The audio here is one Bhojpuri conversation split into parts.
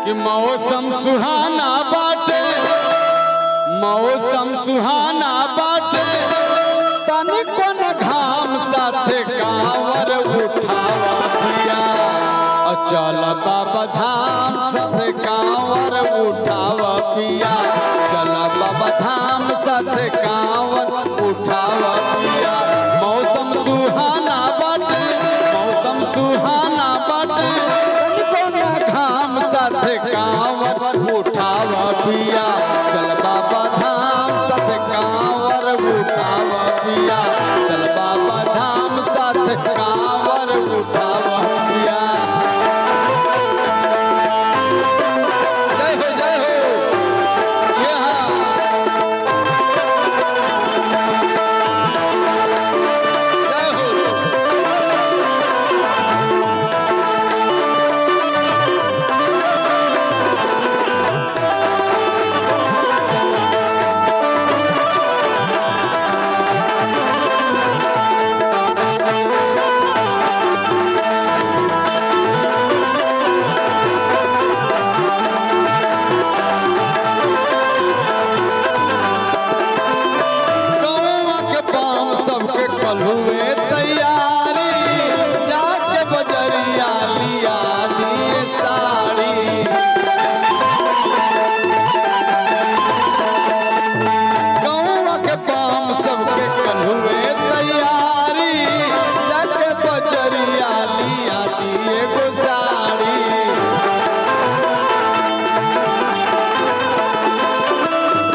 कि मौसम सुहाना बाटे, मौसम सुहाना बाटे, तनिको न घाम साथे कांवर उठावा पिया। चल बाबा धाम साथे कांवर उठावा पिया, चल बाबा धाम साथे कांवर उठावा पिया। मौसम सुहाना बाटे, मौसम सुहाना बाटे, तनिको न घाम साथे कांवर उठावा पिया। चल बाबा धाम साथे कांवर उठावा पिया, चल बाबा धाम साथे कांवर उठावा पिया। जय हो जय हो। जय हो। सबके कल हुए तैयारी, जाके बजरिया लिया दिए साड़ी। गौवा के पाम सबके कल हुए तैयारी, जाके बजरिया लिया दिए गो साड़ी।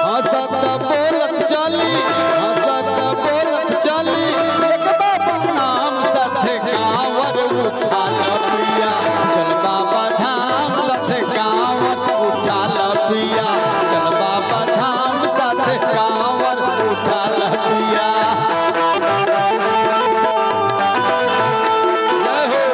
हंसत बोलत चली, हंसत बोलत चली, एक बाबा नाम साथे कांवर उठा पिया। चल बाबा धाम साथे कांवर उठा पिया, चल बाबा धाम साथे कांवर उठा पिया। जय हो।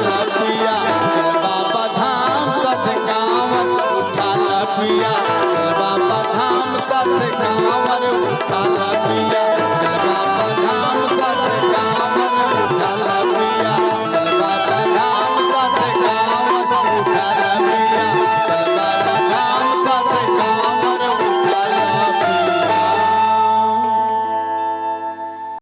पिया चल बाबा धाम साथ कांवर उठा ला पिया चल बाबा धाम साथ कांवर उठा ला